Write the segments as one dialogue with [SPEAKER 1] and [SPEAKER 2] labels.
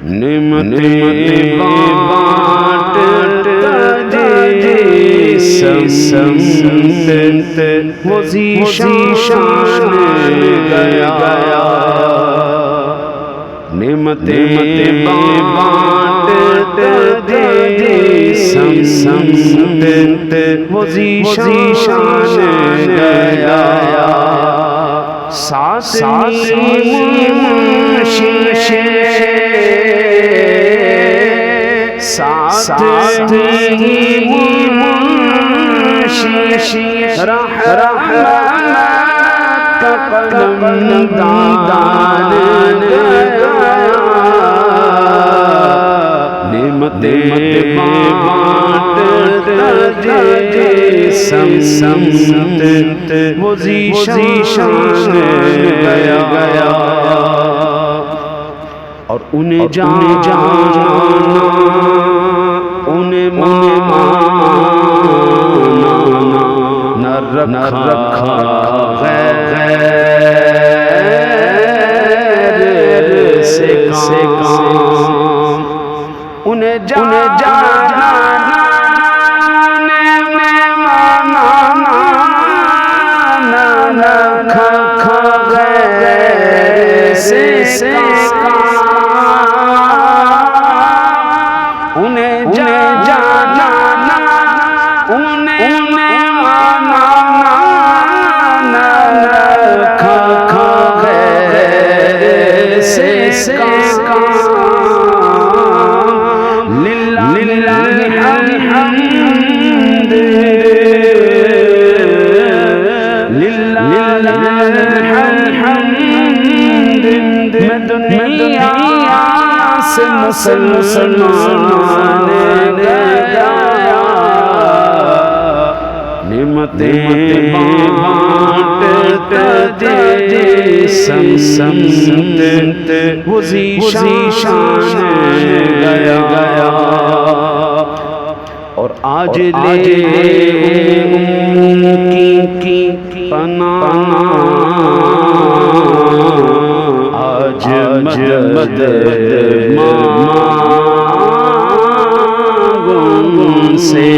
[SPEAKER 1] نعمتیں بانٹتا جے سمت وہ ذیشان گیا نعمتیں بانٹتا جے سمت وہ ذیشان گیا ساتھ رحمت کا قلم دان گیا نعمتیں بانٹتا جے سمت وہ ذیشان گیا اور انہیں جانا انہیں مانا نہ رکھا غیر سے کام انہیں جانا مسلمان گیا نعمتیں بانٹتا جے سمت وہ ذیشان گیا اور آج لے کی پناہ آج مدد مانگوں سے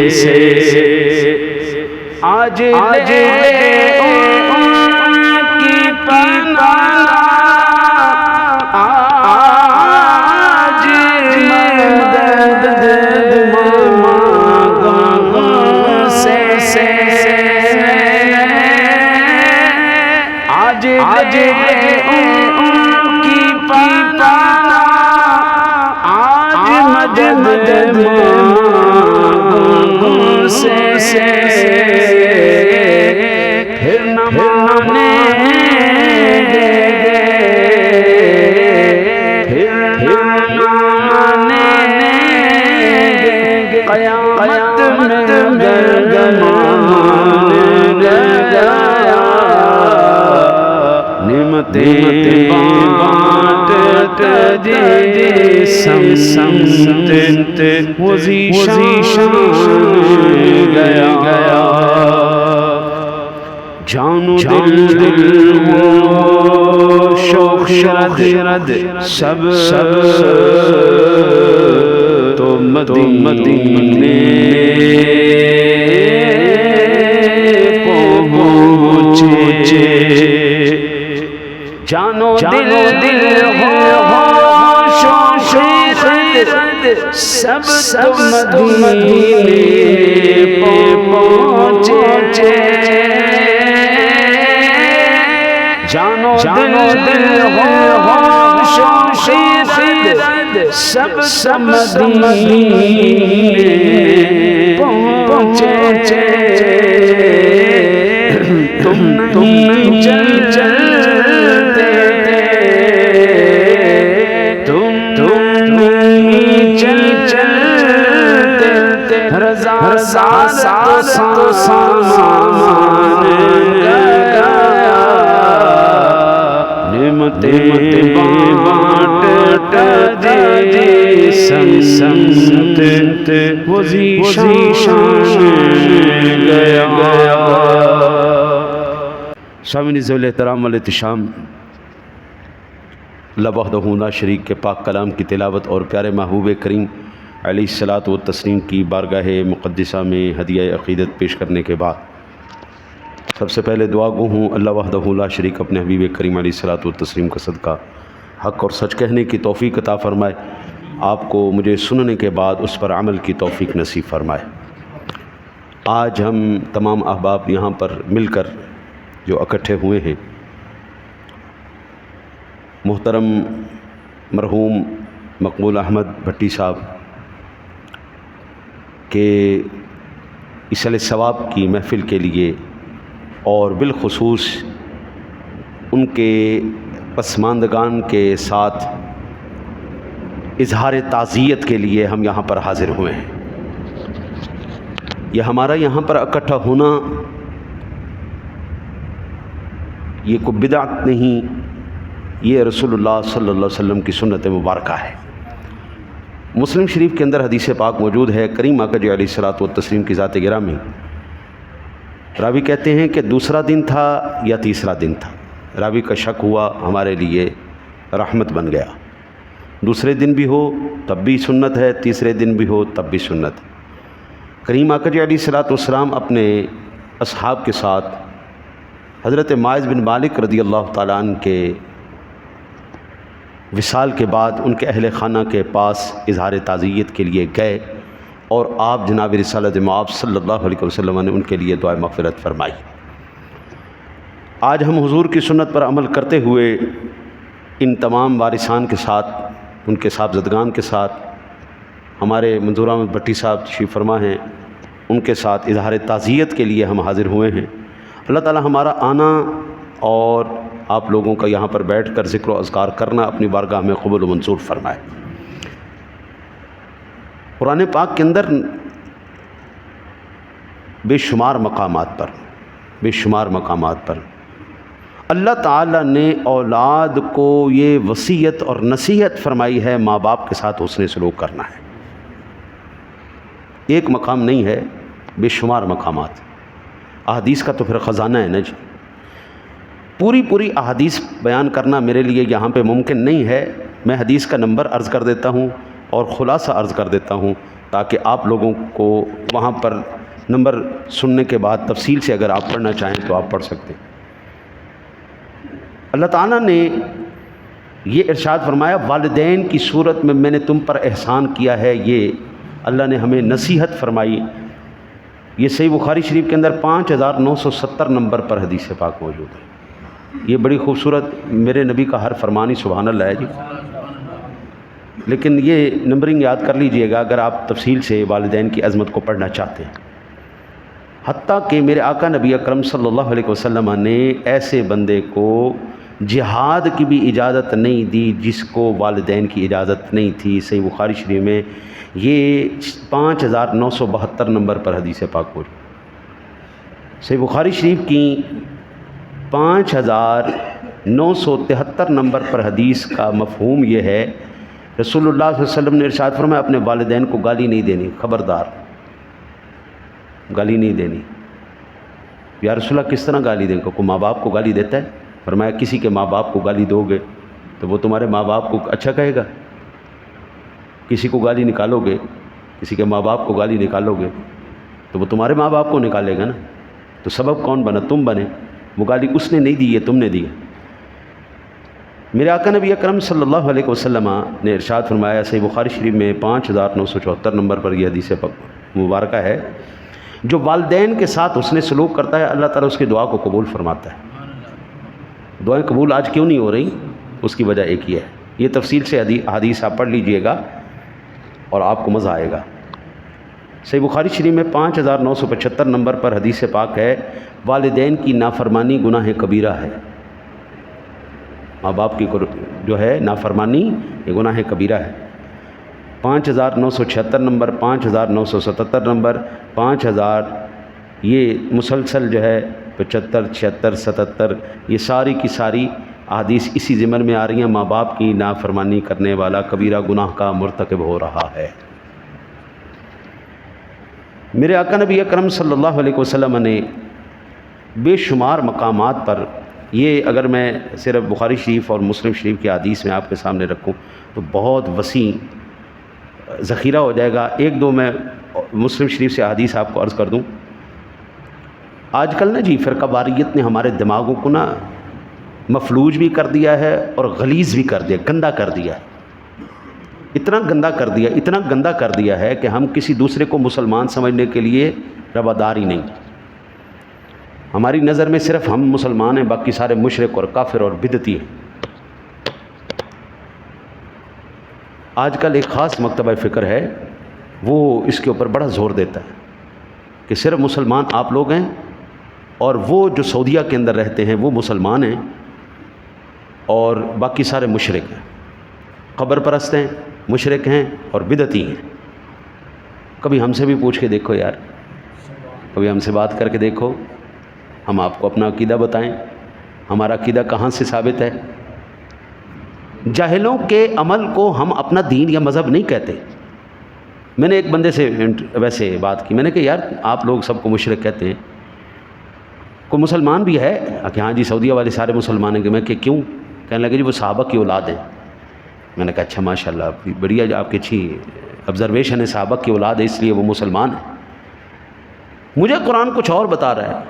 [SPEAKER 1] آج لے کی پناہ آج مدد مانگوں سے آج لے مانگوں سے پھر نہ مانیں گے پھر نہ مانیں گے قیامت میں گرگمان گیا نعمتیں بانٹتا جے سمت وہ ذیشان گیا جان و دل وہ شوق رد سب تو مدینے پہنچے جان و دل ہو سب مدینے پہنچے جان و دل ہو سب مدینے پہنچے تم نہیں چلتے سامان گیا نعمتیں بانٹتا جے سمت وہ ذیشان گیا شامل ذوال احترام والاحتشام اللہ وحدہ لا شریک کے پاک کلام کی تلاوت اور پیارے محبوب کریم علیہ الصلاۃ والتسلیم کی بارگاہ مقدسہ میں ہدیہ عقیدت پیش کرنے کے بعد سب سے پہلے دعا گو ہوں اللہ وحدہ لا شریک اپنے حبیب کریم علیہ الصلاۃ والتسلیم کا صدقہ حق اور سچ کہنے کی توفیق عطا فرمائے، آپ کو مجھے سننے کے بعد اس پر عمل کی توفیق نصیب فرمائے۔ آج ہم تمام احباب یہاں پر مل کر جو اکٹھے ہوئے ہیں، محترم مرحوم مقبول احمد بھٹی صاحب کے اصل ثواب کی محفل کے لیے اور بالخصوص ان کے پسماندگان کے ساتھ اظہار تعزیت کے لیے ہم یہاں پر حاضر ہوئے ہیں۔ یہ ہمارا یہاں پر اکٹھا ہونا یہ کوئی بدعت نہیں، یہ رسول اللہ صلی اللہ علیہ وسلم کی سنت مبارکہ ہے۔ مسلم شریف کے اندر حدیث پاک موجود ہے، کریم آقا جی علیہ الصلاۃ والتسلیم کی ذات گرامی، راوی کہتے ہیں کہ دوسرا دن تھا یا تیسرا دن تھا، راوی کا شک ہوا، ہمارے لیے رحمت بن گیا۔ دوسرے دن بھی ہو تب بھی سنت ہے، تیسرے دن بھی ہو تب بھی سنت ہے۔ کریم آقا جی علیہ الصلاۃ والسلام اپنے اصحاب کے ساتھ حضرت معاذ بن مالک رضی اللہ تعالیٰ عنہ کے وصال کے بعد ان کے اہل خانہ کے پاس اظہار تعزیت کے لیے گئے اور آپ جناب رسالت مآب صلی اللہ علیہ وسلم نے ان کے لیے دعائے مغفرت فرمائی۔ آج ہم حضور کی سنت پر عمل کرتے ہوئے ان تمام وارثان کے ساتھ، ان کے صاحبزدگان کے ساتھ، ہمارے منظور احمد بھٹی صاحب تشریف فرما ہیں، ان کے ساتھ اظہار تعزیت کے لیے ہم حاضر ہوئے ہیں۔ اللہ تعالی ہمارا آنا اور آپ لوگوں کا یہاں پر بیٹھ کر ذکر و اذکار کرنا اپنی بارگاہ میں قبول و منظور فرمائے۔ قرآن پاک کے اندر بے شمار مقامات پر اللہ تعالیٰ نے اولاد کو یہ وصیت اور نصیحت فرمائی ہے، ماں باپ کے ساتھ حسن سلوک کرنا ہے۔ ایک مقام نہیں ہے، بے شمار مقامات۔ احادیث کا تو پھر خزانہ ہے نا جی، پوری احادیث بیان کرنا میرے لیے یہاں پہ ممکن نہیں ہے۔ میں حدیث کا نمبر عرض کر دیتا ہوں اور خلاصہ عرض کر دیتا ہوں تاکہ آپ لوگوں کو وہاں پر نمبر سننے کے بعد تفصیل سے اگر آپ پڑھنا چاہیں تو آپ پڑھ سکتے ہیں۔ اللہ تعالیٰ نے یہ ارشاد فرمایا، والدین کی صورت میں نے تم پر احسان کیا ہے، یہ اللہ نے ہمیں نصیحت فرمائی۔ یہ صحیح بخاری شریف کے اندر 5970 نمبر پر حدیث پاک موجود ہے۔ یہ بڑی خوبصورت میرے نبی کا ہر فرمانی سبحان اللہ ہے جی، لیکن یہ نمبرنگ یاد کر لیجئے گا اگر آپ تفصیل سے والدین کی عظمت کو پڑھنا چاہتے ہیں۔ حتیٰ کہ میرے آقا نبی اکرم صلی اللہ علیہ وسلم نے ایسے بندے کو جہاد کی بھی اجازت نہیں دی جس کو والدین کی اجازت نہیں تھی۔ صحیح بخاری شریف میں یہ 5972 نمبر پر حدیث پاک موجود۔ صحیح بخاری شریف کی 5973 نمبر پر حدیث کا مفہوم یہ ہے، رسول اللہ صلی اللہ علیہ وسلم نے ارشاد فرمایا اپنے والدین کو گالی نہیں دینی، خبردار گالی نہیں دینی۔ یا رسول اللہ کس طرح گالی دیں گے؟ کوئی ماں باپ کو گالی دیتا ہے؟ فرمایا کسی کے ماں باپ کو گالی دو گے تو وہ تمہارے ماں باپ کو اچھا کہے گا؟ کسی کو گالی نکالو گے، کسی کے ماں باپ کو گالی نکالو گے تو وہ تمہارے ماں باپ کو نکالے گا نا، تو سبب کون بنا؟ تم بنے۔ وہ گالی اس نے نہیں دی ہے، تم نے دی ہے۔ میرے آقا نبی اکرم صلی اللہ علیہ وسلم نے ارشاد فرمایا، صحیح بخاری شریف میں 5974 نمبر پر یہ حدیث مبارکہ ہے، جو والدین کے ساتھ حسن سلوک کرتا ہے اللہ تعالیٰ اس کی دعا کو قبول فرماتا ہے۔ دعائیں قبول آج کیوں نہیں ہو رہی؟ اس کی وجہ ایک ہی ہے، یہ تفصیل سے حدیث آپ پڑھ لیجئے گا اور آپ کو مزہ آئے گا۔ صحیح بخاری شریف میں 5975 نمبر پر حدیث پاک ہے، والدین کی نافرمانی گناہ کبیرہ ہے۔ ماں باپ کی جو ہے نافرمانی یہ گناہ کبیرہ ہے۔ 5976 نمبر، 5977 نمبر، 5000 یہ مسلسل جو ہے 75 76 77 یہ ساری کی ساری احادیث اسی ضمن میں آ رہی ہیں، ماں باپ کی نافرمانی کرنے والا کبیرہ گناہ کا مرتکب ہو رہا ہے۔ میرے آقا نبی اکرم صلی اللہ علیہ وسلم نے بے شمار مقامات پر یہ اگر میں صرف بخاری شریف اور مسلم شریف کی حدیث میں آپ کے سامنے رکھوں تو بہت وسیع ذخیرہ ہو جائے گا. ایک دو میں مسلم شریف سے حدیث آپ کو عرض کر دوں. آج کل نا جی فرقہ واریت نے ہمارے دماغوں کو نا مفلوج بھی کر دیا ہے اور غلیظ بھی کر دیا، گندا کر دیا ہے. اتنا گندا کر دیا ہے کہ ہم کسی دوسرے کو مسلمان سمجھنے کے لیے روادار ہی نہیں. ہماری نظر میں صرف ہم مسلمان ہیں، باقی سارے مشرک اور کافر اور بدعتی ہیں. آج کل ایک خاص مکتبہ فکر ہے، وہ اس کے اوپر بڑا زور دیتا ہے کہ صرف مسلمان آپ لوگ ہیں، اور وہ جو سعودیہ کے اندر رہتے ہیں وہ مسلمان ہیں اور باقی سارے مشرک ہیں، قبر پرست ہیں، مشرک ہیں اور بدعتی ہیں. کبھی ہم سے بھی پوچھ کے دیکھو یار، کبھی ہم سے بات کر کے دیکھو، ہم آپ کو اپنا عقیدہ بتائیں. ہمارا عقیدہ کہاں سے ثابت ہے؟ جاہلوں کے عمل کو ہم اپنا دین یا مذہب نہیں کہتے. میں نے ایک بندے سے ویسے بات کی، میں نے کہا یار آپ لوگ سب کو مشرک کہتے ہیں، کوئی مسلمان بھی ہے؟ کہ ہاں جی سعودیہ والے سارے مسلمان ہیں. کہ میں کہ کیوں؟ کہنے لگے جی وہ صحابہ کی اولاد ہیں. میں نے کہا اچھا ماشاء اللہ، بڑھیا، آپ کی اچھی آبزرویشن ہے، صحابہ کی اولاد ہے اس لیے وہ مسلمان ہیں. مجھے قرآن کچھ اور بتا رہا ہے.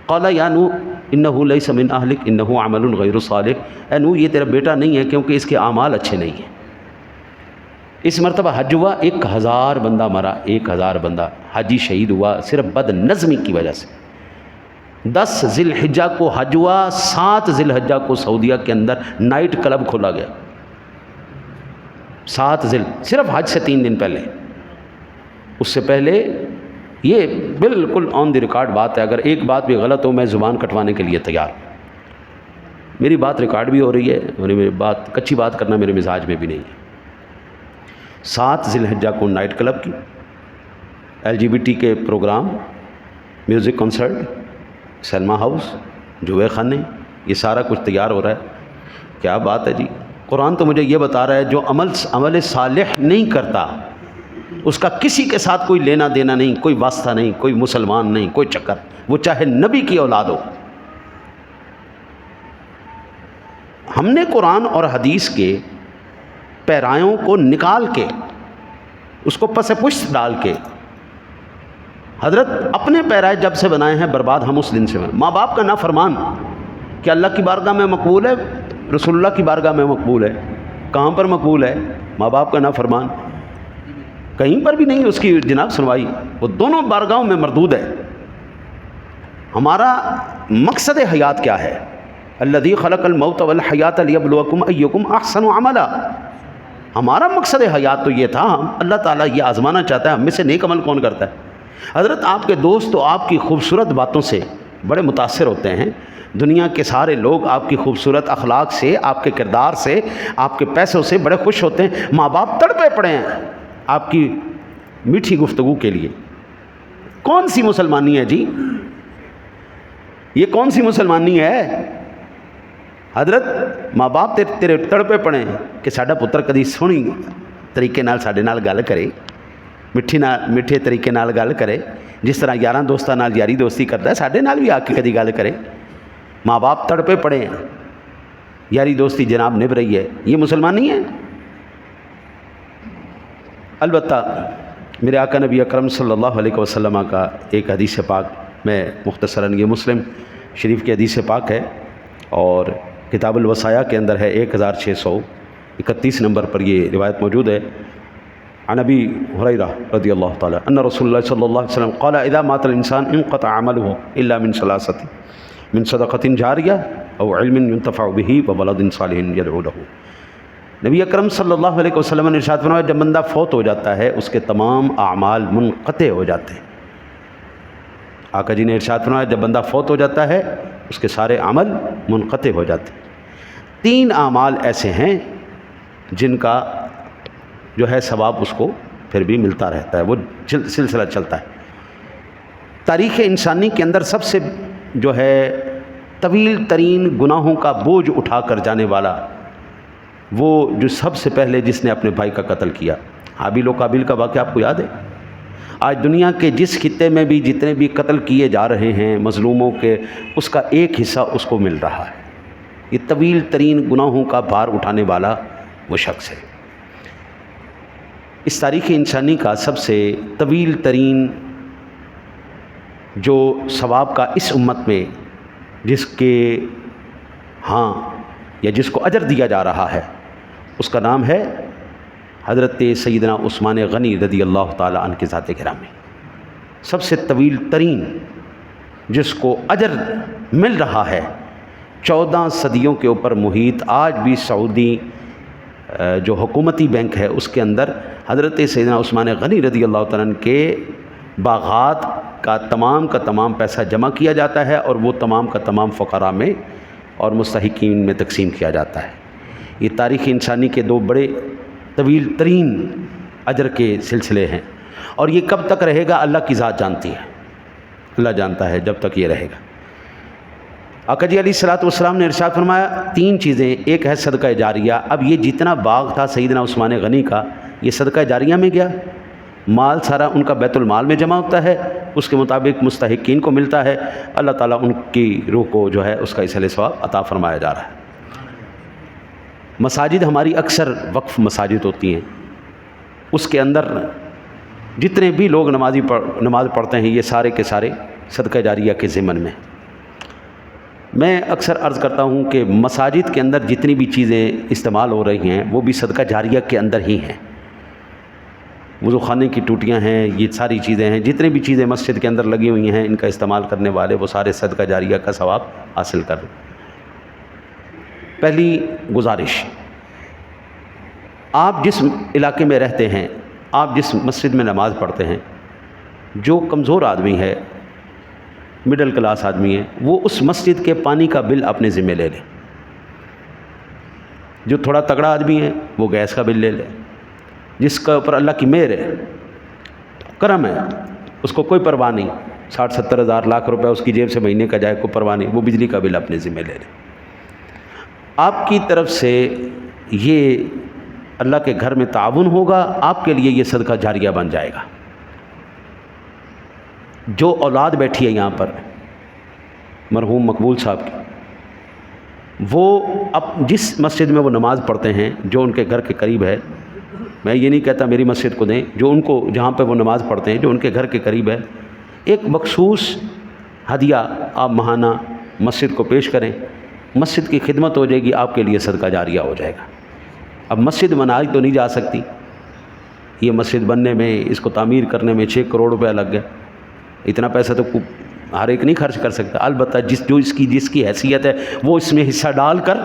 [SPEAKER 1] قال یا نوح انہ لیس من اہلک انہ عمل غیر صالح. اے نوح یہ تیرا بیٹا نہیں ہے کیونکہ اس کے اعمال اچھے نہیں ہیں. اس مرتبہ حج ہوا، 1000 بندہ مرا، 1000 بندہ حجی شہید ہوا صرف بد نظمی کی وجہ سے. 10 ذی الحجہ کو حج ہوا، 7 ذی الحجہ کو سعودیہ کے اندر نائٹ کلب کھولا گیا. 7 صرف حج سے 3 دن پہلے. اس سے پہلے یہ بالکل آن دی ریکارڈ بات ہے، اگر ایک بات بھی غلط ہو میں زبان کٹوانے کے لیے تیار. میری بات ریکارڈ بھی ہو رہی ہے، میری بات کچی بات کرنا میرے مزاج میں بھی نہیں ہے. 7 ذی الحجہ کو نائٹ کلب کی، LGBT کے پروگرام، میوزک کنسرٹ، سینما ہاؤس، جوئے خانے، یہ سارا کچھ تیار ہو رہا ہے. کیا بات ہے جی. قرآن تو مجھے یہ بتا رہا ہے جو عمل صالح نہیں کرتا اس کا کسی کے ساتھ کوئی لینا دینا نہیں، کوئی واسطہ نہیں، کوئی مسلمان نہیں، کوئی چکر، وہ چاہے نبی کی اولاد ہو. ہم نے قرآن اور حدیث کے پیرایوں کو نکال کے اس کو پس پشت ڈال کے حضرت اپنے پیرائے جب سے بنائے ہیں برباد ہم اس دن سے ہیں. ماں باپ کا نافرمان کہ اللہ کی بارگاہ میں مقبول ہے، رسول اللہ کی بارگاہ میں مقبول ہے. کہاں پر مقبول ہے؟ ماں باپ کا نافرمان کہیں پر بھی نہیں اس کی جناب سنوائی، وہ دونوں بارگاہوں میں مردود ہے. ہمارا مقصد حیات کیا ہے؟ الذی خلق الموت والحیات لیبلوکم ایکم احسن عملا. ہمارا مقصد حیات تو یہ تھا، اللہ تعالیٰ یہ آزمانا چاہتا ہے ہم میں سے نیک عمل کون کرتا ہے. حضرت آپ کے دوست تو آپ کی خوبصورت باتوں سے بڑے متاثر ہوتے ہیں. دنیا کے سارے لوگ آپ کی خوبصورت اخلاق سے، آپ کے کردار سے، آپ کے پیسوں سے بڑے خوش ہوتے ہیں. ماں باپ تڑپے پڑے ہیں آپ کی میٹھی گفتگو کے لیے. کون سی مسلمانی ہے جی؟ یہ کون سی مسلمانی ہے؟ حضرت ماں باپ تیرے تڑپے پڑے ہیں کہ ساڈا پتر کدی سونی طریقے نال ساڈے نال گل کرے، میٹھے طریقے نال گل کرے، جس طرح یاراں دوستاں نال یاری دوستی کرتا ہے ساڈے نال بھی آ کے کدی گل کرے. ماں باپ تڑپے پڑے ہیں، یاری دوستی جناب نبھ رہی ہے. یہ مسلمان نہیں ہے. البتہ میرے آقا نبی اکرم صلی اللہ علیہ وسلم کا ایک حدیث پاک میں مختصراً، یہ مسلم شریف کی حدیث پاک ہے اور کتاب الوصایا کے اندر ہے، 1631 نمبر پر یہ روایت موجود ہے. عن ابی ہریرہ رضی اللہ تعالی ان رسول اللہ صلی اللہ علیہ وسلم قال اذا مات الانسان انقطع عمله الا من ثلاثه من صدقۃ جاریہ او علم ينتفع به وولد صالح يدعو له. نبی اکرم صلی اللہ علیہ وسلم نے ارشاد فرمایا جب بندہ فوت ہو جاتا ہے اس کے تمام اعمال منقطع ہو جاتے ہیں. آقا جی نے ارشاد فرمایا جب بندہ فوت ہو جاتا ہے اس کے سارے عمل منقطع ہو جاتے ہیں. 3 اعمال ایسے ہیں جن کا جو ہے ثواب اس کو پھر بھی ملتا رہتا ہے، وہ سلسلہ چلتا ہے. تاریخ انسانی کے اندر سب سے جو ہے طویل ترین گناہوں کا بوجھ اٹھا کر جانے والا وہ جو سب سے پہلے جس نے اپنے بھائی کا قتل کیا، حابیل و قابیل کا واقعہ آپ کو یاد ہے؟ آج دنیا کے جس خطے میں بھی جتنے بھی قتل کیے جا رہے ہیں مظلوموں کے، اس کا ایک حصہ اس کو مل رہا ہے۔ یہ طویل ترین گناہوں کا بھار اٹھانے والا وہ شخص ہے۔ اس تاریخ انسانی کا سب سے طویل ترین جو ثواب کا اس امت میں جس کے ہاں یا جس کو اجر دیا جا رہا ہے، اس کا نام ہے حضرت سیدنا عثمان غنی رضی اللہ تعالیٰ عنہ کی ذات گرامی۔ سب سے طویل ترین جس کو اجر مل رہا ہے، 14 صدیوں کے اوپر محیط، آج بھی سعودی جو حکومتی بینک ہے اس کے اندر حضرت سیدنا عثمان غنی رضی اللہ تعالیٰ عنہ کے باغات کا تمام پیسہ جمع کیا جاتا ہے اور وہ تمام کا تمام فقراء میں اور مستحقین میں تقسیم کیا جاتا ہے۔ یہ تاریخ انسانی کے دو بڑے طویل ترین اجر کے سلسلے ہیں، اور یہ کب تک رہے گا اللہ کی ذات جانتی ہے، اللہ جانتا ہے جب تک یہ رہے گا۔ آقا جی علیہ الصلوۃ والسلام نے ارشاد فرمایا 3 چیزیں، ایک ہے صدقہ جاریہ۔ اب یہ جتنا باغ تھا سیدنا عثمان غنی کا، یہ صدقہ جاریہ میں گیا، مال سارا ان کا بیت المال میں جمع ہوتا ہے، اس کے مطابق مستحقین کو ملتا ہے، اللہ تعالیٰ ان کی روح کو جو ہے اس کا اصل ثواب عطا فرمایا جا رہا ہے۔ مساجد ہماری اکثر وقف مساجد ہوتی ہیں، اس کے اندر جتنے بھی لوگ نماز پڑھتے ہیں یہ سارے کے سارے صدقہ جاریہ کے ضمن میں۔ میں اکثر عرض کرتا ہوں کہ مساجد کے اندر جتنی بھی چیزیں استعمال ہو رہی ہیں وہ بھی صدقہ جاریہ کے اندر ہی ہیں۔ وضو خانے کی ٹوٹیاں ہیں، یہ ساری چیزیں ہیں، جتنی بھی چیزیں مسجد کے اندر لگی ہوئی ہیں، ان کا استعمال کرنے والے وہ سارے صدقہ جاریہ کا ثواب حاصل کر رہے ہیں۔ پہلی گزارش، آپ جس علاقے میں رہتے ہیں، آپ جس مسجد میں نماز پڑھتے ہیں، جو کمزور آدمی ہے، مڈل کلاس آدمی ہے، وہ اس مسجد کے پانی کا بل اپنے ذمہ لے لے۔ جو تھوڑا تگڑا آدمی ہے وہ گیس کا بل لے لے۔ جس کا اوپر اللہ کی مہر ہے، کرم ہے، اس کو کوئی پرواہ نہیں، 60-70 ہزار لاکھ روپے اس کی جیب سے مہینے کا جائے، کوئی پرواہ نہیں، وہ بجلی کا بل اپنے ذمہ لے لے۔ آپ کی طرف سے یہ اللہ کے گھر میں تعاون ہوگا، آپ کے لیے یہ صدقہ جاریہ بن جائے گا۔ جو اولاد بیٹھی ہے یہاں پر مرحوم مقبول صاحب کی، وہ اب جس مسجد میں وہ نماز پڑھتے ہیں، جو ان کے گھر کے قریب ہے، میں یہ نہیں کہتا میری مسجد کو دیں، جو ان کو جہاں پہ وہ نماز پڑھتے ہیں جو ان کے گھر کے قریب ہے، ایک مخصوص ہدیہ آپ ماہانہ مسجد کو پیش کریں، مسجد کی خدمت ہو جائے گی، آپ کے لیے صدقہ جاریہ ہو جائے گا۔ اب مسجد بنائی تو نہیں جا سکتی، یہ مسجد بننے میں، اس کو تعمیر کرنے میں 6 کروڑ روپے لگ گئے، اتنا پیسہ تو ہر ایک نہیں خرچ کر سکتا، البتہ جس کی حیثیت ہے وہ اس میں حصہ ڈال کر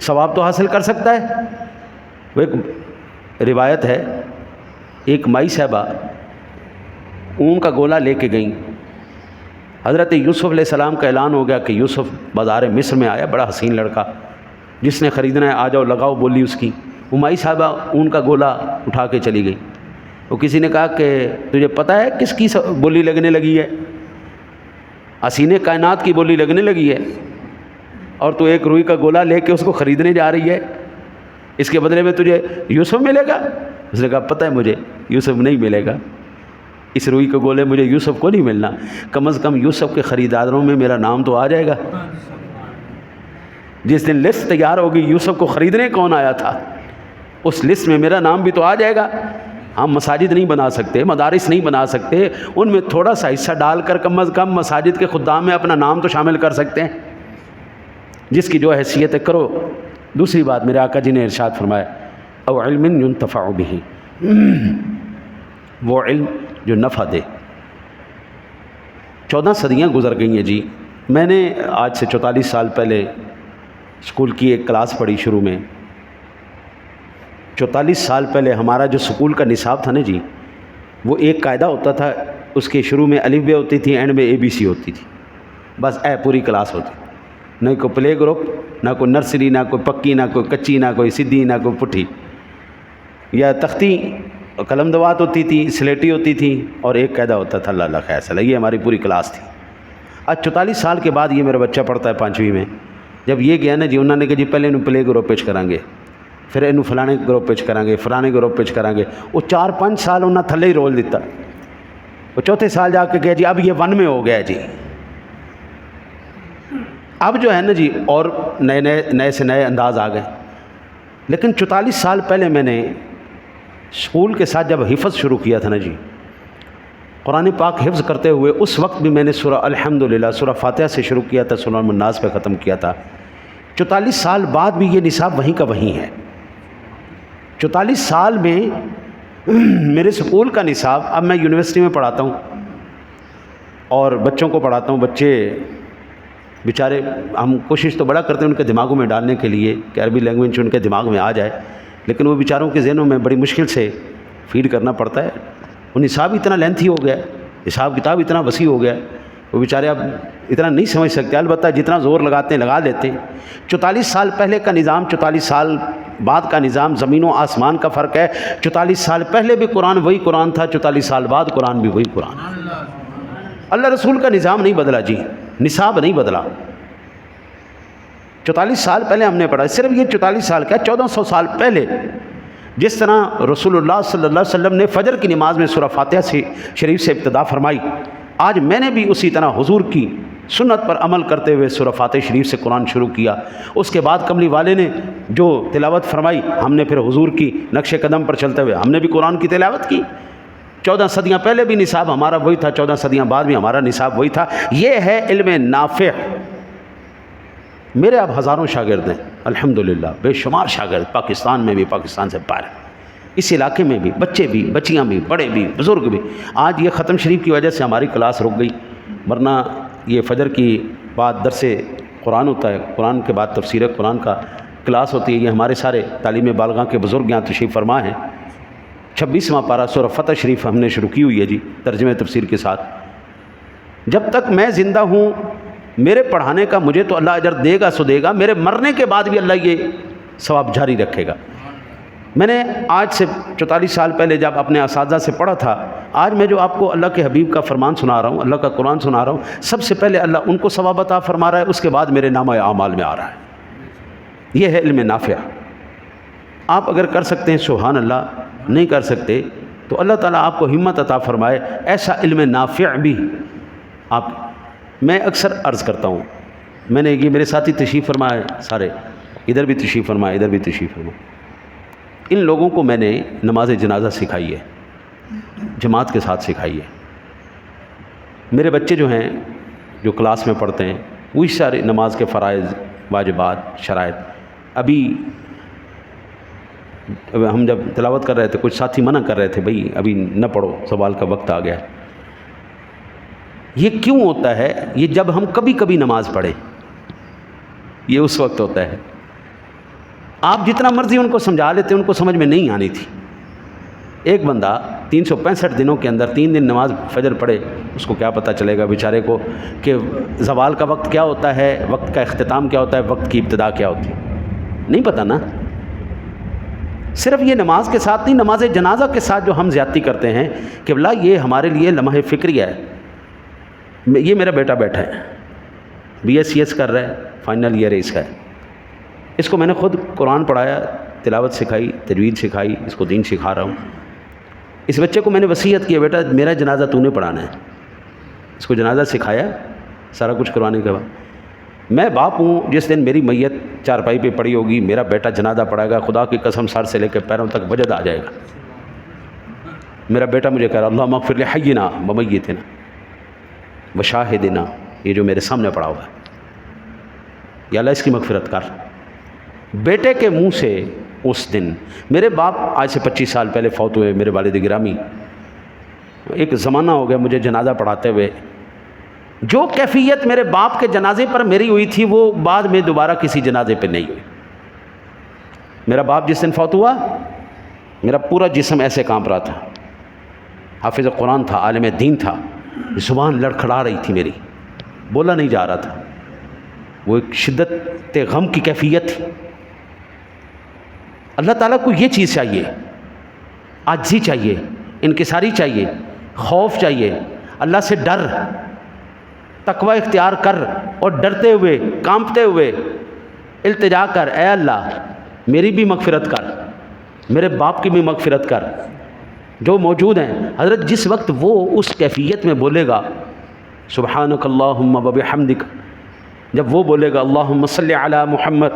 [SPEAKER 1] ثواب تو حاصل کر سکتا ہے۔ وہ ایک روایت ہے، ایک مائی صاحبہ اون کا گولا لے کے گئیں، حضرت یوسف علیہ السلام کا اعلان ہو گیا کہ یوسف بازار مصر میں آیا، بڑا حسین لڑکا، جس نے خریدنا ہے آ جاؤ، لگاؤ بولی اس کی۔ وہ مائی صاحبہ اون کا گولا اٹھا کے چلی گئی۔ وہ کسی نے کہا کہ تجھے پتہ ہے کس کی بولی لگنے لگی ہے؟ حسین کائنات کی بولی لگنے لگی ہے، اور تو ایک روئی کا گولا لے کے اس کو خریدنے جا رہی ہے، اس کے بدلے میں تجھے یوسف ملے گا؟ اس نے کہا پتہ ہے مجھے یوسف نہیں ملے گا، اس روئی کے گولے مجھے یوسف کو نہیں ملنا، کم از کم یوسف کے خریداروں میں میرا نام تو آ جائے گا۔ جس دن لسٹ تیار ہوگی یوسف کو خریدنے کون آیا تھا، اس لسٹ میں میرا نام بھی تو آ جائے گا۔ ہم مساجد نہیں بنا سکتے، مدارس نہیں بنا سکتے، ان میں تھوڑا سا حصہ ڈال کر کم از کم مساجد کے خدام میں اپنا نام تو شامل کر سکتے ہیں، جس کی جو حیثیت ہے کرو۔ دوسری بات میرے آقا جی نے ارشاد فرمایا، او علم ينتفع به، وہ علم جو نفع دے۔ 14 صدیاں گزر گئی ہیں جی، میں نے آج سے 44 سال پہلے اسکول کی ایک کلاس پڑھی شروع میں۔ 44 سال پہلے ہمارا جو اسکول کا نصاب تھا نا جی، وہ ایک قاعدہ ہوتا تھا، اس کے شروع میں الف ب ہوتی تھی، اینڈ میں ABC ہوتی تھی، بس پوری کلاس ہوتی، نہ کوئی پلے گروپ، نہ کوئی نرسری، نہ کوئی پکی، نہ کوئی کچی، نہ کوئی سیدھی، نہ کوئی پٹھی، یا تختی قلم دوات ہوتی تھی، سلیٹی ہوتی تھی، اور ایک قاعدہ ہوتا تھا اللہ خیر صلاح۔ یہ ہماری پوری کلاس تھی۔ آج 44 سال کے بعد یہ میرا بچہ پڑھتا ہے 5ویں میں، جب یہ گیا نا جی، انہوں نے کہا جی پہلے انہوں پلے گروپ پیش کریں گے، پھر انہوں فلانے گروپ پیش کریں گے، فلانے گروپ پیش کریں گے، وہ 4-5 سال انہوں تھلے ہی رول دیتا، وہ چوتھے سال جا کے گئے جی اب یہ 1 میں ہو گیا جی. اب جو ہے نا جی اور نئے سے نئے انداز آ گئے. لیکن 44 سال پہلے میں نے اسکول کے ساتھ جب حفظ شروع کیا تھا نا جی، قرآن پاک حفظ کرتے ہوئے اس وقت بھی میں نے سورہ الحمدللہ سورہ فاتحہ سے شروع کیا تھا، سورہ الناس پہ ختم کیا تھا. 44 سال بعد بھی یہ نصاب وہیں کا وہیں ہے. 44 سال میں میرے اسکول کا نصاب، اب میں یونیورسٹی میں پڑھاتا ہوں اور بچوں کو پڑھاتا ہوں. بچے بیچارے ہم کوشش تو بڑا کرتے ہیں ان کے دماغوں میں ڈالنے کے لیے کہ عربی لینگویج ان کے دماغ میں آ جائے، لیکن وہ بیچاروں کے ذہنوں میں بڑی مشکل سے فیڈ کرنا پڑتا ہے. وہ نصاب اتنا لینتھی ہو گیا ہے، حساب کتاب اتنا وسیع ہو گیا ہے، وہ بیچارے اب اتنا نہیں سمجھ سکتے. البتہ جتنا زور لگاتے ہیں لگا لیتے ہیں. 44 سال پہلے کا نظام 44 سال بعد کا نظام زمین و آسمان کا فرق ہے. 44 سال پہلے بھی قرآن وہی قرآن تھا، 44 سال بعد قرآن بھی وہی قرآن. اللہ رسول کا نظام نہیں بدلا جی، نصاب نہیں بدلا. 44 سال پہلے ہم نے پڑھا، صرف یہ 44 سال کا 1400 سال پہلے جس طرح رسول اللہ صلی اللہ علیہ وسلم نے فجر کی نماز میں سورہ فاتحہ شریف سے ابتدا فرمائی، آج میں نے بھی اسی طرح حضور کی سنت پر عمل کرتے ہوئے سورہ فاتحہ شریف سے قرآن شروع کیا. اس کے بعد کملی والے نے جو تلاوت فرمائی، ہم نے پھر حضور کی نقش قدم پر چلتے ہوئے ہم نے بھی قرآن کی تلاوت کی. 14 صدیاں پہلے بھی نصاب ہمارا وہی تھا، 14 صدیاں بعد بھی ہمارا نصاب وہی تھا. یہ ہے علم نافع. میرے اب ہزاروں شاگرد ہیں الحمدللہ، بے شمار شاگرد پاکستان میں بھی، پاکستان سے باہر، اس علاقے میں بھی، بچے بھی، بچیاں بھی، بڑے بھی، بزرگ بھی. آج یہ ختم شریف کی وجہ سے ہماری کلاس رک گئی، ورنہ یہ فجر کی بعد درس قرآن ہوتا ہے، قرآن کے بعد تفسیر قرآن کا کلاس ہوتی ہے. یہ ہمارے سارے تعلیم بالغاں کے بزرگ یہاں تشریف فرما ہیں. 26واں پارہ سورہ فتح شریف ہم نے شروع کی ہوئی ہے جی، ترجمہ تفسیر کے ساتھ. جب تک میں زندہ ہوں میرے پڑھانے کا مجھے تو اللہ اجر دے گا سو دے گا، میرے مرنے کے بعد بھی اللہ یہ ثواب جاری رکھے گا. میں نے آج سے 44 سال پہلے جب اپنے اساتذہ سے پڑھا تھا، آج میں جو آپ کو اللہ کے حبیب کا فرمان سنا رہا ہوں، اللہ کا قرآن سنا رہا ہوں، سب سے پہلے اللہ ان کو ثواب عطا فرما رہا ہے، اس کے بعد میرے نامہ اعمال میں آ رہا ہے. یہ ہے علم نافع. آپ اگر کر سکتے ہیں سبحان اللہ، نہیں کر سکتے تو اللہ تعالیٰ آپ کو ہمت عطا فرمائے ایسا علم نافع بھی آپ. میں اکثر عرض کرتا ہوں، میں نے یہ میرے ساتھی تشریف فرمائے سارے، ادھر بھی تشریف فرمائے، ادھر بھی تشریف فرمائے. ان لوگوں کو میں نے نماز جنازہ سکھائی ہے، جماعت کے ساتھ سکھائی ہے. میرے بچے جو ہیں جو کلاس میں پڑھتے ہیں وہی سارے نماز کے فرائض، واجبات، شرائط. ابھی ہم جب تلاوت کر رہے تھے کچھ ساتھی منع کر رہے تھے، بھئی ابھی نہ پڑھو، سوال کا وقت آ گیا. یہ کیوں ہوتا ہے؟ یہ جب ہم کبھی کبھی نماز پڑھیں، یہ اس وقت ہوتا ہے. آپ جتنا مرضی ان کو سمجھا لیتے ان کو سمجھ میں نہیں آنی تھی. ایک بندہ 365 دنوں کے اندر 3 دن نماز فجر پڑھے، اس کو کیا پتہ چلے گا بیچارے کو کہ زوال کا وقت کیا ہوتا ہے، وقت کا اختتام کیا ہوتا ہے، وقت کی ابتدا کیا ہوتی ہے؟ نہیں پتہ نا. صرف یہ نماز کے ساتھ نہیں، نماز جنازہ کے ساتھ جو ہم زیادتی کرتے ہیں کہ بلا یہ ہمارے لیے لمحہ فکریہ ہے. یہ میرا بیٹا بیٹھا ہے، BSc کر رہا ہے، فائنل ایئر ہے اس کا ہے. اس کو میں نے خود قرآن پڑھایا، تلاوت سکھائی، تجوید سکھائی، اس کو دین سکھا رہا ہوں. اس بچے کو میں نے وصیت کیا، بیٹا میرا جنازہ تو نے پڑھانا ہے. اس کو جنازہ سکھایا، سارا کچھ کروانے کے بعد میں باپ ہوں، جس دن میری میت چارپائی پہ پڑی ہوگی میرا بیٹا جنازہ پڑھائے گا، خدا کی قسم سر سے لے کے پیروں تک وجد آ جائے گا. میرا بیٹا مجھے کہہ رہا اللہم اغفر لحینا ومیتنا وشاہدنا، یہ جو میرے سامنے پڑا ہوا ہے، یا اللہ اس کی مغفرت کر. بیٹے کے منہ سے اس دن، میرے باپ آج سے 25 سال پہلے فوت ہوئے، میرے والد گرامی. ایک زمانہ ہو گیا مجھے جنازہ پڑھاتے ہوئے. جو کیفیت میرے باپ کے جنازے پر میری ہوئی تھی وہ بعد میں دوبارہ کسی جنازے پہ نہیں ہوئی. میرا باپ جس دن فوت ہوا میرا پورا جسم ایسے کانپ رہا تھا. حافظ قرآن تھا، عالم دین تھا، زبان لڑکھڑا رہی تھی میری، بولا نہیں جا رہا تھا. وہ ایک شدت غم کی کیفیت تھی. اللہ تعالیٰ کو یہ چیز چاہیے، عاجزی چاہیے، انکساری چاہیے، خوف چاہیے، اللہ سے ڈر، تقوی اختیار کر اور ڈرتے ہوئے، کانپتے ہوئے التجا کر، اے اللہ میری بھی مغفرت کر، میرے باپ کی بھی مغفرت کر. جو موجود ہیں. حضرت جس وقت وہ اس کیفیت میں بولے گا سبحانک اللہم وبحمدک، جب وہ بولے گا اللہم صلی علی محمد،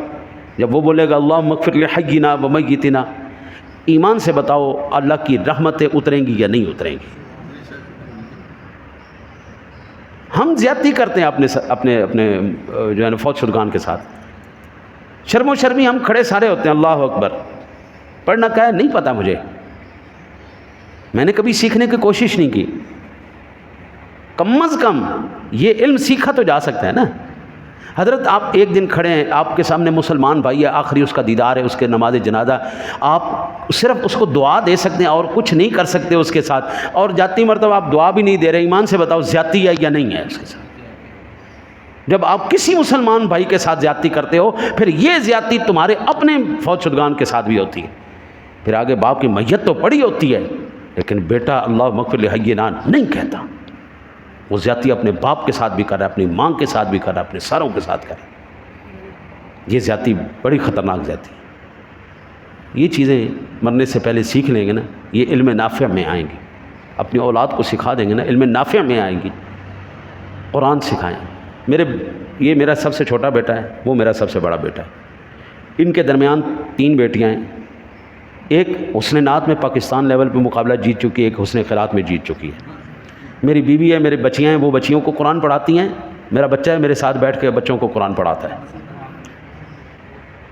[SPEAKER 1] جب وہ بولے گا اللہم اغفر لحینا ومیتنا، ایمان سے بتاؤ اللہ کی رحمتیں اتریں گی یا نہیں اتریں گی؟ ہم زیادتی کرتے ہیں اپنے جو ہے نا فوت شدگان کے ساتھ. شرم و شرمی ہم کھڑے سارے ہوتے ہیں اللہ اکبر. پڑھنا کیا ہے نہیں پتہ مجھے، میں نے کبھی سیکھنے کی کوشش نہیں کی. کم از کم یہ علم سیکھا تو جا سکتا ہے نا. حضرت آپ ایک دن کھڑے ہیں، آپ کے سامنے مسلمان بھائی ہے، آخری اس کا دیدار ہے، اس کے نماز جنازہ، آپ صرف اس کو دعا دے سکتے ہیں اور کچھ نہیں کر سکتے اس کے ساتھ، اور جاتی مرتبہ آپ دعا بھی نہیں دے رہے. ایمان سے بتاؤ زیادتی ہے یا نہیں ہے اس کے ساتھ؟ جب آپ کسی مسلمان بھائی کے ساتھ زیادتی کرتے ہو، پھر یہ زیادتی تمہارے اپنے فوت شدگان کے ساتھ بھی ہوتی ہے. پھر آگے باپ کی میت تو پڑی ہوتی ہے، لیکن بیٹا اللہ مغفر لحینا نہیں کہتا. وہ زیادتی اپنے باپ کے ساتھ بھی کر رہا ہے، اپنی ماں کے ساتھ بھی کر رہا ہے، اپنے ساروں کے ساتھ کر رہا ہے. یہ زیادتی بڑی خطرناک زیادتی. یہ چیزیں مرنے سے پہلے سیکھ لیں گے نا، یہ علم نافع میں آئیں گی. اپنی اولاد کو سکھا دیں گے نا، علم نافع میں آئیں گی. قرآن سکھائیں. یہ میرا سب سے چھوٹا بیٹا ہے، وہ میرا سب سے بڑا بیٹا ہے. ان کے درمیان 3 بیٹیاں ہیں. ایک حسن نعت میں پاکستان لیول پہ مقابلہ جیت چکی ہے، ایک حسن خیرات میں جیت چکی ہے. میری بیوی ہے، میرے بچیاں ہیں، وہ بچیوں کو قرآن پڑھاتی ہیں. میرا بچہ ہے، میرے ساتھ بیٹھ کے بچوں کو قرآن پڑھاتا ہے.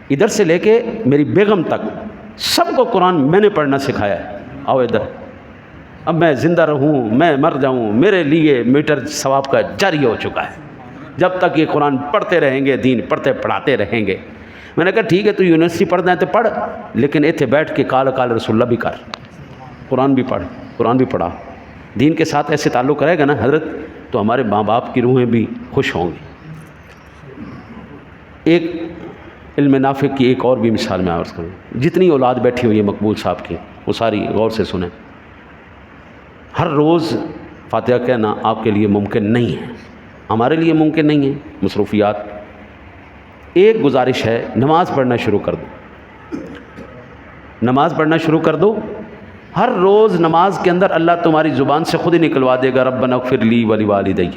[SPEAKER 1] ادھر سے لے کے میری بیگم تک سب کو قرآن میں نے پڑھنا سکھایا ہے. آؤ ادھر. اب میں زندہ رہوں، میں مر جاؤں، میرے لیے میٹر ثواب کا جاری ہو چکا ہے. جب تک یہ قرآن پڑھتے رہیں گے، دین پڑھاتے رہیں گے. میں نے کہا ٹھیک ہے، تو یونیورسٹی پڑھنا ہے تو پڑھ، لیکن ایتھے بیٹھ کے قال رسول اللہ بھی کر، قرآن بھی پڑھ، قرآن بھی پڑھا. دین کے ساتھ ایسے تعلق رہے گا نا حضرت، تو ہمارے ماں باپ کی روحیں بھی خوش ہوں گی. ایک علم نافع کی ایک اور بھی مثال میں عرض کروں. جتنی اولاد بیٹھی ہوئی ہے مقبول صاحب کی، وہ ساری غور سے سنیں. ہر روز فاتحہ کہنا آپ کے لیے ممکن نہیں ہے، ہمارے لیے ممکن نہیں ہے، مصروفیات. ایک گزارش ہے، نماز پڑھنا شروع کر دو. نماز پڑھنا شروع کر دو. ہر روز نماز کے اندر اللہ تمہاری زبان سے خود ہی نکلوا دے گا ربنا اغفر لی ولوالدی.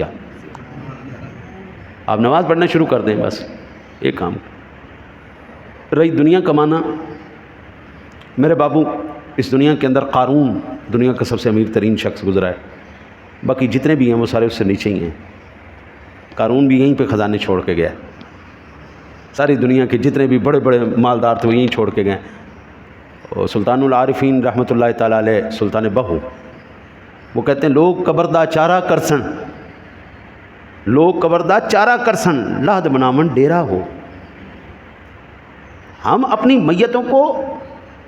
[SPEAKER 1] آپ نماز پڑھنا شروع کر دیں، بس ایک کام. رہی دنیا کمانا، میرے بابو اس دنیا کے اندر قارون دنیا کا سب سے امیر ترین شخص گزرا ہے. باقی جتنے بھی ہیں وہ سارے اس سے نیچے ہی ہیں. قارون بھی یہیں پہ خزانے چھوڑ کے گیا. ساری دنیا کے جتنے بھی بڑے بڑے مالدار تھے وہ یہیں چھوڑ کے گئے. سلطان العارفین رحمۃ اللہ تعالیٰ علیہ سلطان بہو، وہ کہتے ہیں لوگ قبردہ چارہ کرسن، لوگ قبردہ چارہ کرسن لہد بنامن ڈیرا ہو. ہم اپنی میتوں کو،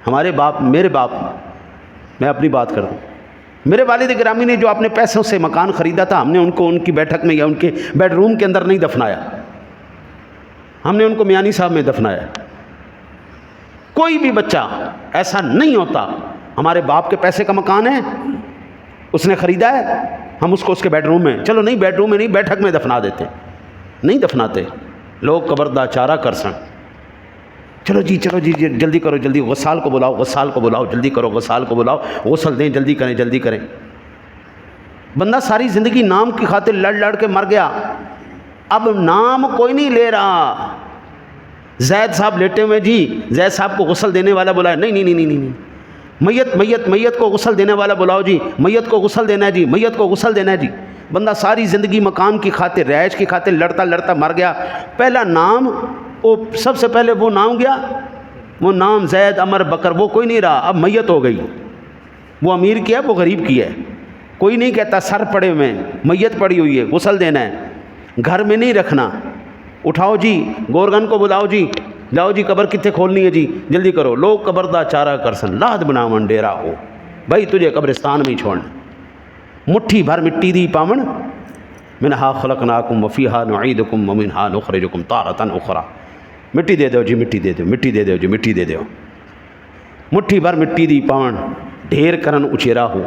[SPEAKER 1] ہمارے باپ، میرے باپ، میں اپنی بات کر دوں، میرے والد گرامی نے جو اپنے پیسوں سے مکان خریدا تھا، ہم نے ان کو ان کی بیٹھک میں یا ان کے بیڈ روم کے اندر نہیں دفنایا، ہم نے ان کو میانی صاحب میں دفنایا. کوئی بھی بچہ ایسا نہیں ہوتا، ہمارے باپ کے پیسے کا مکان ہے، اس نے خریدا ہے، ہم اس کو اس کے بیڈ روم میں، چلو نہیں بیڈ روم میں نہیں، بیٹھک میں دفنا دیتے. نہیں دفناتے. لوگ قبردہ چارہ کرسن. چلو جی جلدی کرو، جلدی غسال کو بلاؤ، غسال کو بلاؤ، جلدی کرو، غسال کو بلاؤ، غسل دیں، جلدی کریں، جلدی کریں. بندہ ساری زندگی نام کی خاطر لڑ کے مر گیا. اب نام کوئی نہیں لے رہا. زید صاحب لیٹے ہوئے، جی زید صاحب کو غسل دینے والا بلایا، نہیں، میت کو غسل دینے والا بلاؤ جی، میت کو غسل دینا ہے جی، میت کو غسل دینا ہے جی. بندہ ساری زندگی مکان کی خاطر، رہائش کی خاطر لڑتا مر گیا. پہلا نام، وہ سب سے پہلے وہ نام گیا، وہ نام زید عمر بکر، وہ کوئی نہیں رہا. اب میت ہو گئی. وہ امیر کی ہے، وہ غریب کی ہے. کوئی نہیں کہتا سر پڑے ہوئے، میت پڑی ہوئی ہے، غسل دینا ہے. گھر میں نہیں رکھنا. اٹھاؤ جی، گورگن کو بلاؤ جی، جاؤ جی قبر کتنے کھولنی ہے جی، جلدی کرو. لوگ قبردہ چارہ کرسن لاد بناون ڈیرا ہو. بھائی تجھے قبرستان میں ہی چھوڑنا. مٹھی بھر مٹی دی پاون، منہا خلقناکم وفیہا نعیدکم ومنہا نخرجکم تارۃ اخری. مٹی دے دو جی، مٹی دے دو، مٹی دے دو جی، مٹی دے دو. مٹھی بھر مٹی دی پاون ڈھیر کرن اچیرا ہو.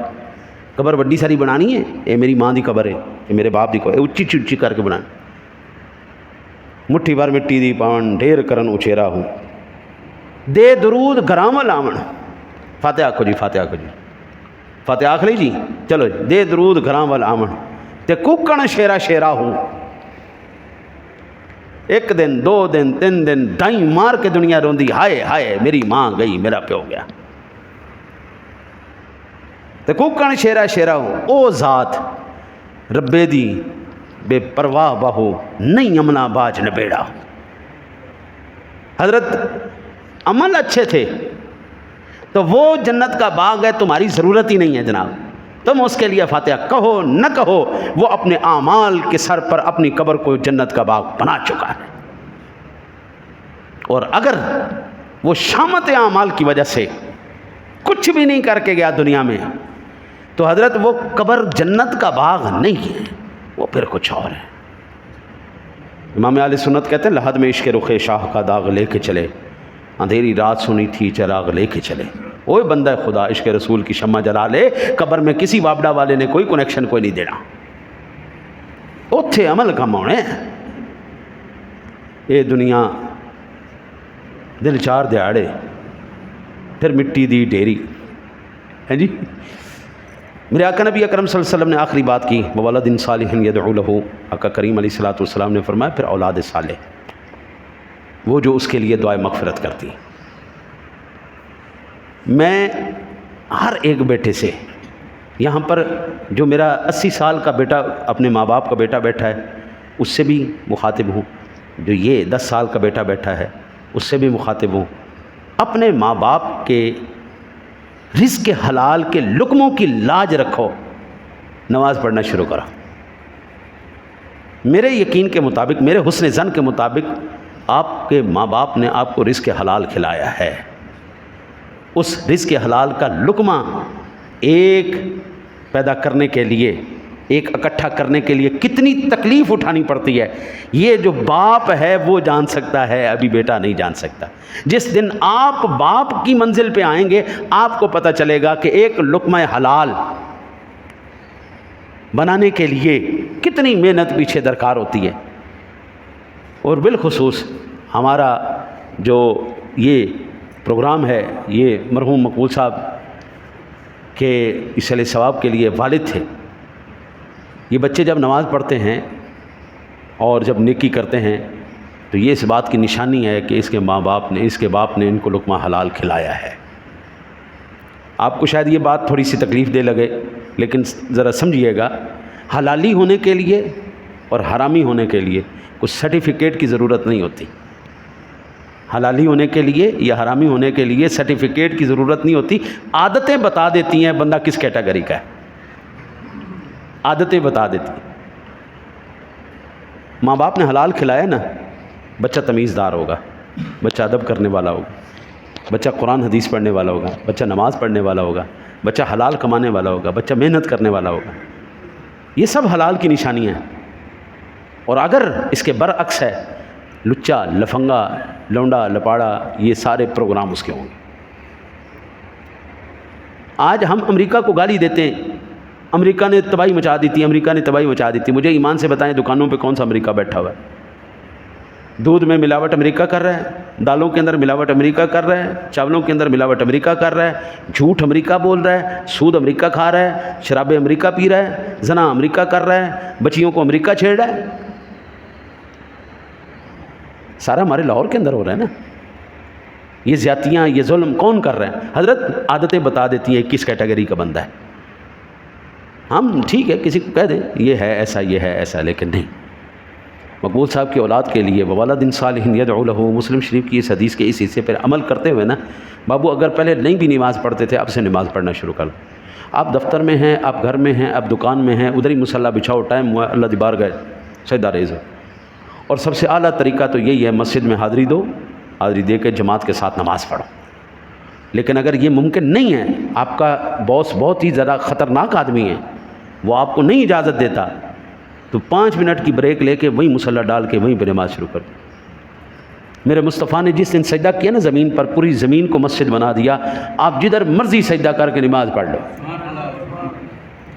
[SPEAKER 1] قبر وڈی ساری بنانی ہے. یہ میری ماں دی قبر ہے، یہ میرے باپ دی قبر ہے، اچھی اچھی کر کے بنانی. مٹھی بھر مٹی دی پاون ڈھیر کرن اچیرا ہو. دے درود گرام لاون. فاتحہ آکھو جی، فاتحہ آکھو جی. فاتح آخری جی چلو دے درود گھراں وال آمن تے ککن شیرا شیرا ہو. ایک دن 2 دن 3 دن دائیں مار کے دنیا روندی ہائے ہائے میری ماں گئی میرا پیو گیا. تے ککن شیرا شیرا ہو او ذات ربے دی بے پرواہ بہو نہیں امنا باج نبیڑا. حضرت عمل اچھے تھے تو وہ جنت کا باغ ہے, تمہاری ضرورت ہی نہیں ہے جناب. تم اس کے لیے فاتحہ کہو نہ کہو, وہ اپنے اعمال کے سر پر اپنی قبر کو جنت کا باغ بنا چکا ہے. اور اگر وہ شامت اعمال کی وجہ سے کچھ بھی نہیں کر کے گیا دنیا میں تو حضرت وہ قبر جنت کا باغ نہیں ہے, وہ پھر کچھ اور ہے. امام اہل سنت کہتے ہیں لحد میں عشق رخ شاہ کا داغ لے کے چلے, اندھیری رات سنی تھی چراغ لے کے چلے. اوے بندہ خدا عشق رسول کی شمع جلا لے, قبر میں کسی وابڈا والے نے کوئی کنیکشن کوئی نہیں دینا, اوتھے عمل کم ہونے. یہ دنیا دل چار دیاڑے پھر مٹی دی ڈیری ہے جی. میرے آقا نبی اکرم صلی اللہ علیہ وسلم نے آخری بات کی وولد صالح یدعو لہ. آقا کریم علیہ الصلوۃ والسلام نے فرمایا پھر اولاد صالح, وہ جو اس کے لیے دعائے مغفرت کرتی. میں ہر ایک بیٹے سے یہاں پر جو میرا 80 سال کا بیٹا اپنے ماں باپ کا بیٹا بیٹھا ہے اس سے بھی مخاطب ہوں, جو یہ 10 سال کا بیٹا بیٹھا ہے اس سے بھی مخاطب ہوں. اپنے ماں باپ کے رزق حلال کے لقموں کی لاج رکھو, نماز پڑھنا شروع کرو. میرے یقین کے مطابق, میرے حسن ظن کے مطابق آپ کے ماں باپ نے آپ کو رزق حلال کھلایا ہے. اس رزق حلال کا لقمہ ایک پیدا کرنے کے لیے, ایک اکٹھا کرنے کے لیے کتنی تکلیف اٹھانی پڑتی ہے, یہ جو باپ ہے وہ جان سکتا ہے, ابھی بیٹا نہیں جان سکتا. جس دن آپ باپ کی منزل پہ آئیں گے آپ کو پتہ چلے گا کہ ایک لقمہ حلال بنانے کے لیے کتنی محنت پیچھے درکار ہوتی ہے. اور بالخصوص ہمارا جو یہ پروگرام ہے, یہ مرحوم مقبول صاحب کے اصل ثواب کے لیے والد تھے. یہ بچے جب نماز پڑھتے ہیں اور جب نیکی کرتے ہیں تو یہ اس بات کی نشانی ہے کہ اس کے ماں باپ نے, اس کے باپ نے ان کو لقمہ حلال کھلایا ہے. آپ کو شاید یہ بات تھوڑی سی تکلیف دے لگے, لیکن ذرا سمجھیے گا, حلالی ہونے کے لیے اور حرامی ہونے کے لیے کچھ سرٹیفکیٹ کی ضرورت نہیں ہوتی. حلالی ہونے کے لیے یا حرامی ہونے کے لیے سرٹیفکیٹ کی ضرورت نہیں ہوتی. عادتیں بتا دیتی ہیں بندہ کس کیٹیگری کا ہے, عادتیں بتا دیتی ہیں. ماں باپ نے حلال کھلایا نا, بچہ تمیزدار ہوگا, بچہ ادب کرنے والا ہوگا, بچہ قرآن حدیث پڑھنے والا ہوگا, بچہ نماز پڑھنے والا ہوگا, بچہ حلال کمانے والا ہوگا, بچہ محنت کرنے والا ہوگا. یہ سب حلال کی نشانیاں ہیں. اور اگر اس کے برعکس ہے, لچا لفنگا لونڈا لپاڑا, یہ سارے پروگرام اس کے ہوں گے. آج ہم امریکہ کو گالی دیتے ہیں, امریکہ نے تباہی مچا دی تھی, امریکہ نے تباہی مچا دی تھی. مجھے ایمان سے بتائیں دکانوں پہ کون سا امریکہ بیٹھا ہوا ہے؟ دودھ میں ملاوٹ امریکہ کر رہا ہے, دالوں کے اندر ملاوٹ امریکہ کر رہا ہے, چاولوں کے اندر ملاوٹ امریکہ کر رہا ہے, جھوٹ امریکہ بول رہا ہے, سود امریکہ کھا رہا ہے, شرابیں امریکہ پی رہا ہے, زنا امریکہ کر رہا ہے, بچیوں کو امریکہ چھیڑ رہا ہے. سارا ہمارے لاہور کے اندر ہو رہا ہے نا. یہ زیادتیاں, یہ ظلم کون کر رہے ہیں؟ حضرت عادتیں بتا دیتی ہیں کس کیٹیگری کا بندہ ہے. ہم ٹھیک ہے کسی کو کہہ دیں یہ ہے ایسا, یہ ہے ایسا, لیکن نہیں. مقبول صاحب کی اولاد کے لیے وولد صالح یدعو لہ, مسلم شریف کی اس حدیث کے اس حصے پر عمل کرتے ہوئے نا بابو, اگر پہلے نہیں بھی نماز پڑھتے تھے اب سے نماز پڑھنا شروع کر. آپ دفتر میں ہیں, آپ گھر میں ہیں, آپ دکان میں ہیں, ادھر ہی مصلی بچھاؤ, ٹائم ہوا, اللہ دی بارگاہ سجدہ ریز ہو. اور سب سے اعلیٰ طریقہ تو یہی ہے مسجد میں حاضری دو, حاضری دے کے جماعت کے ساتھ نماز پڑھو. لیکن اگر یہ ممکن نہیں ہے, آپ کا باس بہت ہی زیادہ خطرناک آدمی ہے, وہ آپ کو نہیں اجازت دیتا, تو 5 منٹ کی بریک لے کے وہیں مصلی ڈال کے وہیں پہ نماز شروع کر دو. میرے مصطفیٰ نے جس دن سجدہ کیا نا زمین پر, پوری زمین کو مسجد بنا دیا. آپ جدھر مرضی سجدہ کر کے نماز پڑھ لو.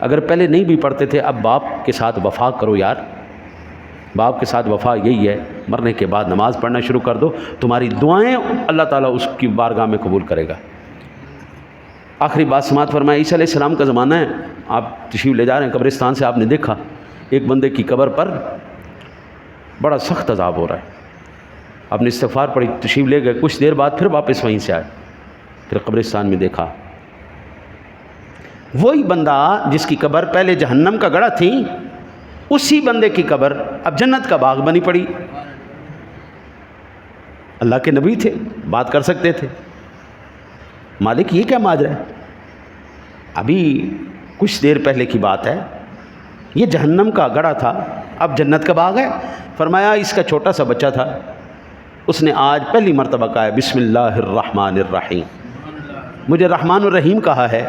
[SPEAKER 1] اگر پہلے نہیں بھی پڑھتے تھے اب باپ کے ساتھ وفا کرو یار, باپ کے ساتھ وفا یہی ہے, مرنے کے بعد نماز پڑھنا شروع کر دو, تمہاری دعائیں اللہ تعالیٰ اس کی بارگاہ میں قبول کرے گا. آخری بات سماعت فرمایا، عیسیٰ علیہ السلام کا زمانہ ہے، آپ تشریف لے جا رہے ہیں قبرستان سے، آپ نے دیکھا ایک بندے کی قبر پر بڑا سخت عذاب ہو رہا ہے، آپ نے استغفار پڑھی، تشریف لے گئے، کچھ دیر بعد پھر واپس وہیں سے آئے، پھر قبرستان میں دیکھا وہی بندہ جس کی قبر پہلے جہنم کا گڑھا تھی، اسی بندے کی قبر اب جنت کا باغ بنی پڑی۔ اللہ کے نبی تھے، بات کر سکتے تھے، مالک یہ کیا ماجرا ہے؟ ابھی کچھ دیر پہلے کی بات ہے، یہ جہنم کا گڑھا تھا، اب جنت کا باغ ہے۔ فرمایا اس کا چھوٹا سا بچہ تھا، اس نے آج پہلی مرتبہ کہا ہے بسم اللہ الرحمن الرحیم، مجھے رحمان الرحیم کہا ہے،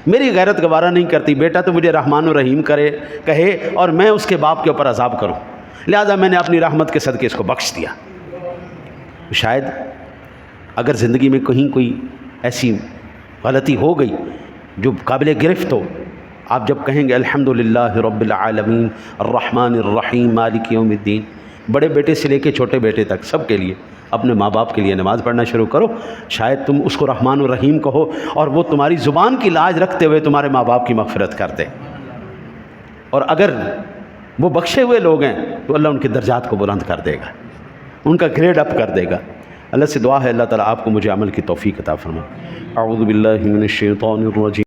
[SPEAKER 1] میری غیرت گوارا نہیں کرتی بیٹا تو مجھے رحمان الرحیم کہے اور میں اس کے باپ کے اوپر عذاب کروں، لہذا میں نے اپنی رحمت کے صدقے اس کو بخش دیا۔ شاید اگر زندگی میں کہیں کوئی ایسی غلطی ہو گئی جو قابل گرفت ہو، آپ جب کہیں گے الحمدللہ رب العالمین الرحمن الرحیم مالک یوم الدین، بڑے بیٹے سے لے کے چھوٹے بیٹے تک سب کے لیے، اپنے ماں باپ کے لیے نماز پڑھنا شروع کرو، شاید تم اس کو رحمان الرحیم کہو اور وہ تمہاری زبان کی لاج رکھتے ہوئے تمہارے ماں باپ کی مغفرت کرتے، اور اگر وہ بخشے ہوئے لوگ ہیں تو اللہ ان کے درجات کو بلند کر دے گا، ان کا گریڈ اپ کر دے گا۔ اللہ سے دعا ہے اللہ تعالیٰ آپ کو مجھے عمل کی توفیق عطا فرمائے۔ اعوذ باللہ من الشیطان الرجیم۔